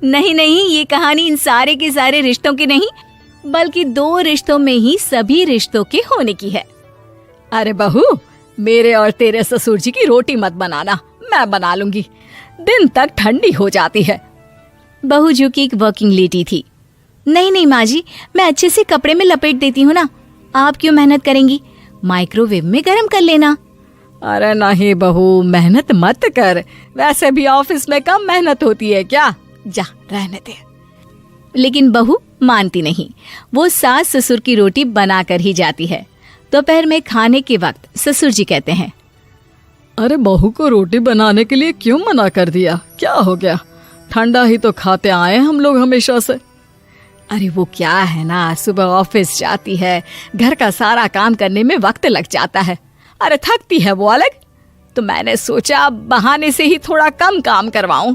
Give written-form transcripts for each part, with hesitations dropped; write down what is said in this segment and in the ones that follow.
नहीं नहीं, ये कहानी इन सारे के सारे रिश्तों की नहीं, बल्कि 2 रिश्तों में ही सभी रिश्तों के होने की है। अरे बहू, मेरे और तेरे ससुर जी की रोटी मत बनाना, मैं बना लूंगी, दिन तक ठंडी हो जाती है। बहू जो कि एक वर्किंग लेडी थी। नहीं नहीं माँ जी, मैं अच्छे से कपड़े में लपेट देती हूँ ना, आप क्यों मेहनत करेंगी, माइक्रोवेव में गर्म कर लेना। अरे नहीं बहू, मेहनत मत कर, वैसे भी ऑफिस में कम मेहनत होती है क्या, जा रहने दे। लेकिन बहू मानती नहीं, वो सास ससुर की रोटी बना कर ही जाती है। दोपहर में खाने के वक्त ससुर जी कहते हैं, अरे बहू को रोटी बनाने के लिए क्यों मना कर दिया, क्या हो गया, ठंडा ही तो खाते आए हम लोग हमेशा से। अरे वो क्या है ना, सुबह ऑफिस जाती है, घर का सारा काम करने में वक्त लग जाता है, अरे थकती है वो अलग, तो मैंने सोचा बहाने से ही थोड़ा कम काम करवाऊं।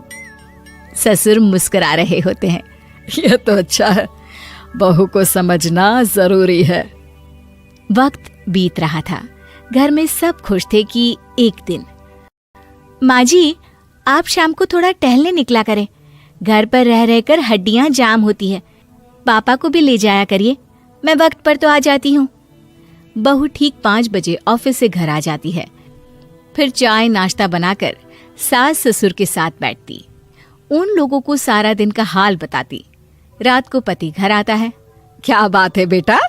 ससुर मुस्कुरा रहे होते हैं। ये तो अच्छा है, बहू को समझना जरूरी है। वक्त बीत रहा था, घर में सब खुश थे कि एक दिन, माँ जी आप शाम को थोड़ा टहलने निकला करें, घर पर रह रहकर हड्डियां जाम होती है, पापा को भी ले जाया करिए, मैं वक्त पर तो आ जाती हूँ। बहू ठीक 5 बजे ऑफिस से घर आ जाती है। फिर चाय नाश्ता बनाकर सास ससुर के साथ बैठती, उन लोगों को सारा दिन का हाल बताती। रात को पति घर आता है। क्या बात है बेटा,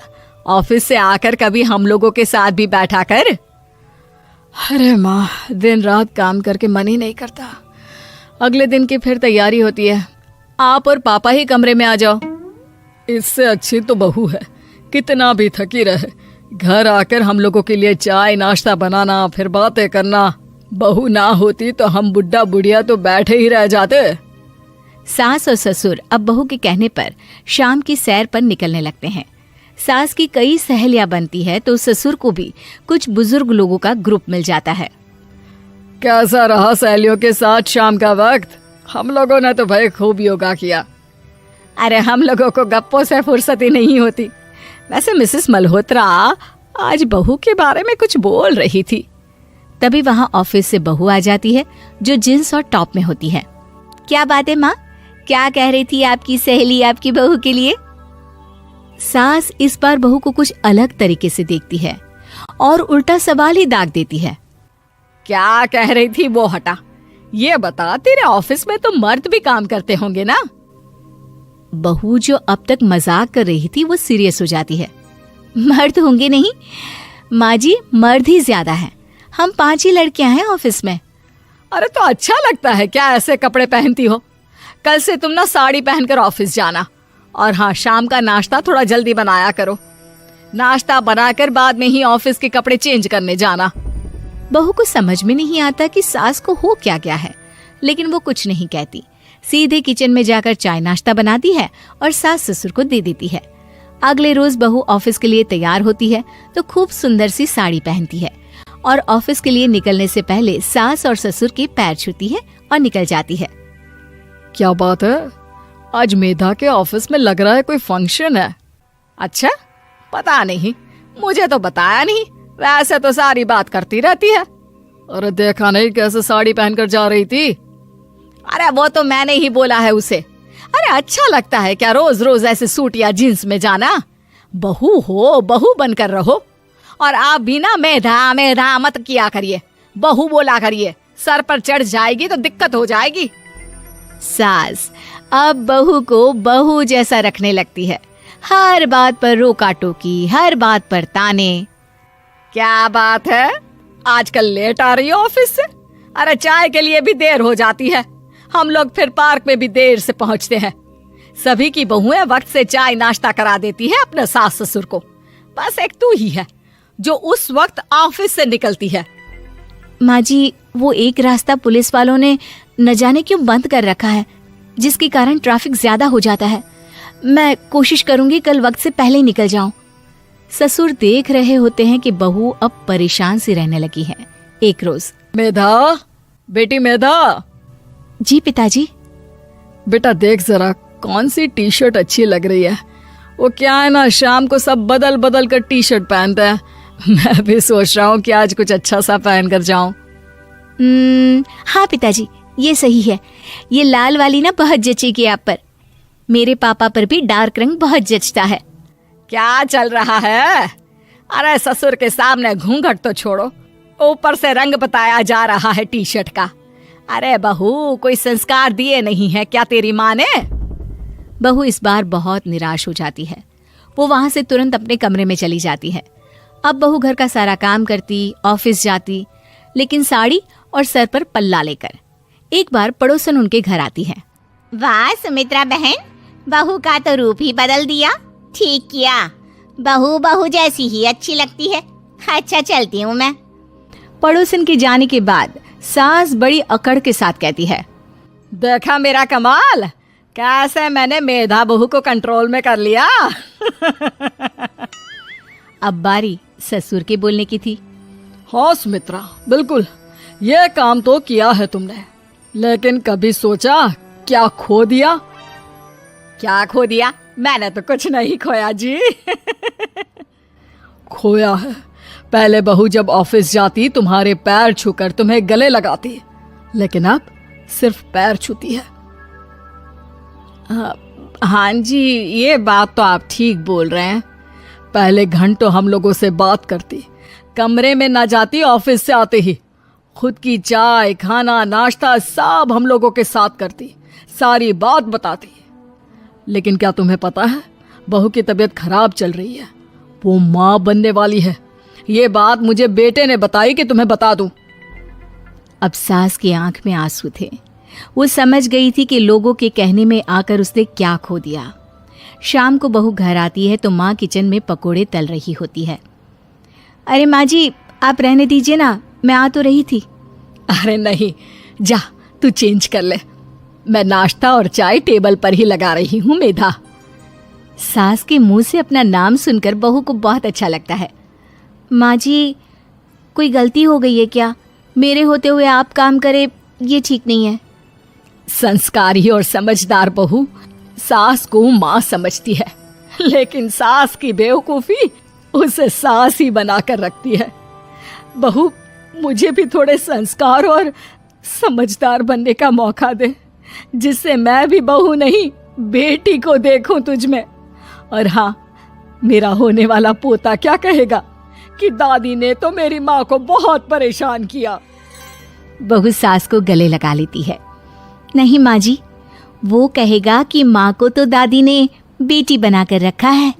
ऑफिस से आकर कभी हम लोगों के साथ भी बैठा कर। अरे माँ, दिन रात काम करके मन ही नहीं करता, अगले दिन की फिर तैयारी होती है, आप और पापा ही कमरे में आ जाओ। इससे अच्छी तो बहू है, कितना भी थकी रहे, घर आकर हम लोगों के लिए चाय नाश्ता बनाना, फिर बातें करना। बहू ना होती तो हम बुढ़ा बुढ़िया तो बैठे ही रह जाते। सास और ससुर अब बहू के कहने पर शाम की सैर पर निकलने लगते हैं। सास की कई सहेलियां बनती है तो ससुर को भी कुछ बुजुर्ग लोगों का ग्रुप मिल जाता है। कैसा रहा सहेलियों के साथ शाम का वक्त? हम लोगों ने तो भाई खूब योगा किया। अरे हम लोगों को गप्पों से फुर्सत ही नहीं होती। वैसे मिसेस मल्होत्रा आज बहू के बारे में कुछ बोल रही थी। तभी वहां ऑफिस से बहू आ जाती है जो जींस और टॉप में होती है। क्या बात है माँ, क्या कह रही थी आपकी सहेली आपकी बहू के लिए? सास इस बार बहू को कुछ अलग तरीके से देखती है और उल्टा सवाल ही दाग देती है। क्या कह रही थी वो हटा, ये बता, तेरे ऑफिस में तो मर्द भी काम करते होंगे ना? बहू जो अब तक मजाक कर रही थी वो सीरियस हो जाती है। मर्द होंगे नहीं माँ जी, मर्द ही ज्यादा है, हम 5 ही लड़कियां हैं ऑफिस में। अरे तो अच्छा लगता है क्या ऐसे कपड़े पहनती हो? कल से तुम ना साड़ी पहनकर ऑफिस जाना, और हाँ, शाम का नाश्ता थोड़ा जल्दी बनाया करो, नाश्ता बनाकर बाद में ही ऑफिस के कपड़े चेंज करने जाना। बहू को समझ में नहीं आता कि सास को हो क्या गया है, लेकिन वो कुछ नहीं कहती, सीधे किचन में जाकर चाय नाश्ता बनाती है और सास ससुर को दे देती है। अगले रोज बहू ऑफिस के लिए तैयार होती है तो खूब सुंदर सी साड़ी पहनती है और ऑफिस के लिए निकलने से पहले सास और ससुर के पैर छूती है और निकल जाती है। क्या बात है, आज मेधा के ऑफिस में लग रहा है कोई फंक्शन है। अच्छा, पता नहीं, मुझे तो बताया नहीं, वैसे तो सारी बात करती रहती है। अरे देखा नहीं कैसे साड़ी पहनकर जा रही थी? अरे वो तो मैंने ही बोला है उसे। अरे अच्छा लगता है क्या रोज रोज ऐसे सूट या जींस में जाना? बहू हो, बहू बनकर रहो, और आप भी ना मेधा मेधा मत किया करिए, बहू बोला करिए, सर पर चढ़ जाएगी तो दिक्कत हो जाएगी। सास अब बहू को बहू जैसा रखने लगती है, हर बात पर रोका टोकी, हर बात पर ताने। क्या बात है, आजकल लेट आ रही हो ऑफिस से? अरे चाय के लिए भी देर हो जाती है, हम लोग फिर पार्क में भी देर से पहुंचते हैं। सभी की बहुएं वक्त से चाय नाश्ता करा देती है अपने सास ससुर को, बस एक तू ही है जो उस वक्त ऑफिस से निकलती है। माँ जी, वो एक रास्ता पुलिस वालों ने न जाने क्यों बंद कर रखा है, जिसके कारण ट्रैफिक ज्यादा हो जाता है। मैं कोशिश करूंगी कल वक्त से पहले ही निकल जाऊं। ससुर देख रहे होते हैं कि बहू अब परेशान सी रहने लगी है। एक रोज, मेधा, बेटी मेधा। जी पिताजी। बेटा देख जरा कौन सी टी शर्ट अच्छी लग रही है। वो क्या है ना, शाम को सब बदल बदल कर टी शर्ट पहनते हैं, मैं भी सोच रहा हूँ कि आज कुछ अच्छा सा पहन कर जाऊं। हाँ पिताजी, ये सही है, ये लाल वाली ना बहुत जचेगी आप पर। मेरे पापा पर भी डार्क रंग बहुत जचता है। क्या चल रहा है? अरे ससुर के सामने घूंघट तो छोड़ो, ऊपर से रंग बताया जा रहा है टी शर्ट का। अरे बहू, कोई संस्कार दिए नहीं है क्या तेरी माँ ने? बहू इस बार बहुत निराश हो जाती है। वो वहां से तुरंत अपने कमरे में चली जाती है। अब बहू घर का सारा काम करती, ऑफिस जाती, लेकिन साड़ी और सर पर पल्ला लेकर। एक बार पड़ोसन उनके घर आती है। वाह सुमित्रा बहन, बहू का तो रूप ही बदल दिया। ठीक किया, बहू बहू जैसी ही अच्छी लगती है। अच्छा चलती हूँ मैं। पड़ोसन के जाने के बाद सास बड़ी अकड़ के साथ कहती है, देखा मेरा कमाल, कैसे मैंने मेधा बहू को कंट्रोल में कर लिया। अब बारी ससुर के बोलने की थी। हाँ सुमित्रा, बिल्कुल, ये काम तो किया है तुमने, लेकिन कभी सोचा क्या खो दिया? क्या खो दिया? मैंने तो कुछ नहीं खोया जी। खोया है, पहले बहू जब ऑफिस जाती तुम्हारे पैर छूकर तुम्हें गले लगाती, लेकिन अब सिर्फ पैर छूती है। हाँ जी, ये बात तो आप ठीक बोल रहे हैं। पहले घंटों हम लोगों से बात करती, कमरे में ना जाती, ऑफिस से आते ही खुद की चाय, खाना, नाश्ता सब हम लोगों के साथ करती, सारी बात बताती। लेकिन क्या तुम्हें पता है, बहू की तबीयत खराब चल रही है, वो माँ बनने वाली है। ये बात मुझे बेटे ने बताई कि तुम्हें बता दूं। अब सास की आंख में आंसू थे। वो समझ गई थी कि लोगों के कहने में आकर उसने क्या खो दिया। शाम को बहू घर आती है तो माँ किचन में पकोड़े तल रही होती है। अरे माँ जी, आप रहने दीजिए ना, मैं आ तो रही थी। अरे नहीं, जा तू चेंज कर ले, मैं नाश्ता और चाय टेबल पर ही लगा रही हूँ मेधा। सास के मुंह से अपना नाम सुनकर बहू को बहुत अच्छा लगता है। माँ जी, कोई गलती हो गई है क्या? मेरे होते हुए आप काम करे, ये ठीक नहीं है। संस्कारी और समझदार बहू सास को माँ समझती है, लेकिन सास की बेवकूफी उसे सास ही बनाकर रखती है। बहू, मुझे भी थोड़े संस्कार और समझदार बनने का मौका दे, जिससे मैं भी बहू नहीं बेटी को देखूं तुझ में। और हाँ, मेरा होने वाला पोता क्या कहेगा कि दादी ने तो मेरी माँ को बहुत परेशान किया। बहू सास को गले लगा लेती है। नहीं माँ जी, वो कहेगा कि माँ को तो दादी ने बेटी बनाकर रखा है।